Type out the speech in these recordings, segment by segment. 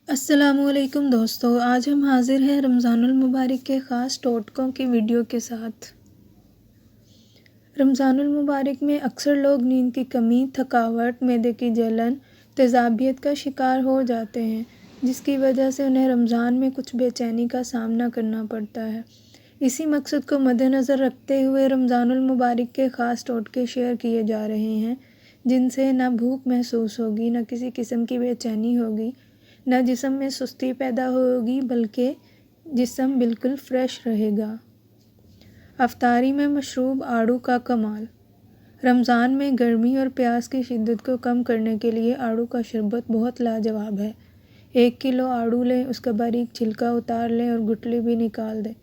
السلام علیکم دوستو، آج ہم حاضر ہیں رمضان المبارک کے خاص ٹوٹکوں کی ویڈیو کے ساتھ۔ رمضان المبارک میں اکثر لوگ نیند کی کمی، تھکاوٹ، معدے کی جلن، تیزابیت کا شکار ہو جاتے ہیں، جس کی وجہ سے انہیں رمضان میں کچھ بے چینی کا سامنا کرنا پڑتا ہے۔ اسی مقصد کو مد نظر رکھتے ہوئے رمضان المبارک کے خاص ٹوٹکے شیئر کیے جا رہے ہیں، جن سے نہ بھوک محسوس ہوگی، نہ کسی قسم کی بے چینی ہوگی، نہ جسم میں سستی پیدا ہوگی، بلکہ جسم بالکل فریش رہے گا۔ افطاری میں مشروب آڑو کا کمال۔ رمضان میں گرمی اور پیاس کی شدت کو کم کرنے کے لیے آڑو کا شربت بہت لاجواب ہے۔ 1 کلو آڑو لیں، اس کا باریک چھلکا اتار لیں اور گٹلی بھی نکال دیں۔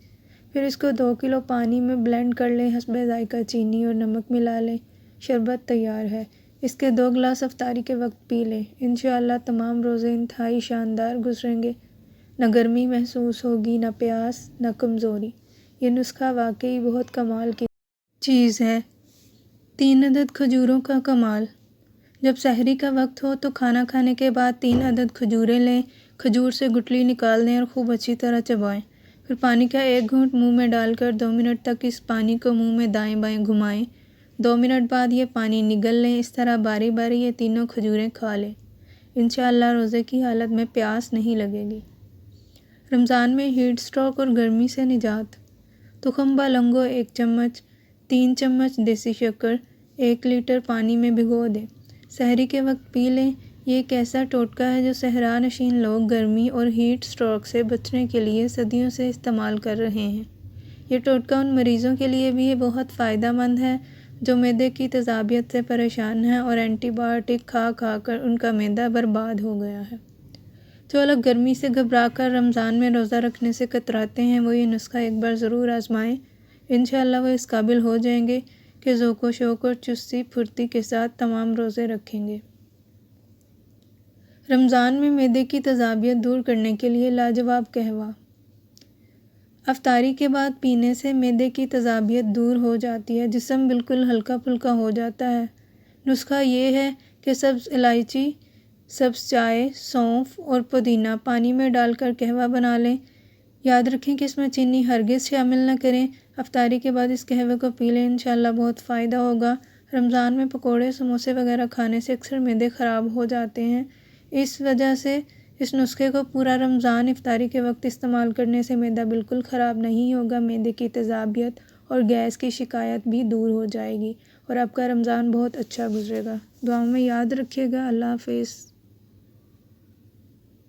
پھر اس کو 2 کلو پانی میں بلینڈ کر لیں، حسب ذائقہ چینی اور نمک ملا لیں۔ شربت تیار ہے۔ اس کے 2 گلاس افطاری کے وقت پی لیں۔ انشاءاللہ تمام روزے انتہائی شاندار گزریں گے۔ نہ گرمی محسوس ہوگی، نہ پیاس، نہ کمزوری۔ یہ نسخہ واقعی بہت کمال کی چیز ہے۔ 3 عدد کھجوروں کا کمال۔ جب سحری کا وقت ہو تو کھانا کھانے کے بعد 3 عدد کھجوریں لیں، کھجور سے گٹلی نکال دیں اور خوب اچھی طرح چبائیں۔ پھر پانی کا 1 گھونٹ منہ میں ڈال کر 2 منٹ تک اس پانی کو منہ میں دائیں بائیں گھمائیں۔ 2 منٹ بعد یہ پانی نگل لیں۔ اس طرح باری باری یہ تینوں کھجوریں کھا لیں۔ انشاءاللہ روزے کی حالت میں پیاس نہیں لگے گی۔ رمضان میں ہیٹ اسٹروک اور گرمی سے نجات۔ تخم لونگو 1 چمچ، 3 چمچ دیسی شکر 1 لیٹر پانی میں بھگو دیں۔ سحری کے وقت پی لیں۔ یہ ایک ایسا ٹوٹکا ہے جو صحرا نشین لوگ گرمی اور ہیٹ اسٹروک سے بچنے کے لیے صدیوں سے استعمال کر رہے ہیں۔ یہ ٹوٹکا ان مریضوں کے لیے بھی بہت فائدہ مند ہے جو معدے کی تیزابیت سے پریشان ہیں اور اینٹی بائیوٹک کھا کھا کر ان کا معدہ برباد ہو گیا ہے۔ جو لوگ گرمی سے گھبرا کر رمضان میں روزہ رکھنے سے کتراتے ہیں، وہ یہ نسخہ ایک بار ضرور آزمائیں۔ انشاءاللہ وہ اس قابل ہو جائیں گے کہ ذوق و شوق اور چستی پھرتی کے ساتھ تمام روزے رکھیں گے۔ رمضان میں معدے کی تیزابیت دور کرنے کے لیے لاجواب قہوہ۔ افطاری کے بعد پینے سے معدے کی تیزابیت دور ہو جاتی ہے، جسم بالکل ہلکا پھلکا ہو جاتا ہے۔ نسخہ یہ ہے کہ سبز الائچی، سبز چائے، سونف اور پودینہ پانی میں ڈال کر قہوہ بنا لیں۔ یاد رکھیں کہ اس میں چینی ہرگز شامل نہ کریں۔ افطاری کے بعد اس قہوے کو پی لیں، انشاءاللہ بہت فائدہ ہوگا۔ رمضان میں پکوڑے، سموسے وغیرہ کھانے سے اکثر معدے خراب ہو جاتے ہیں۔ اس وجہ سے اس نسخے کو پورا رمضان افطاری کے وقت استعمال کرنے سے معدہ بالکل خراب نہیں ہوگا، معدے کی تیزابیت اور گیس کی شکایت بھی دور ہو جائے گی اور آپ کا رمضان بہت اچھا گزرے گا۔ دعاؤں میں یاد رکھیے گا۔ اللہ حافظ۔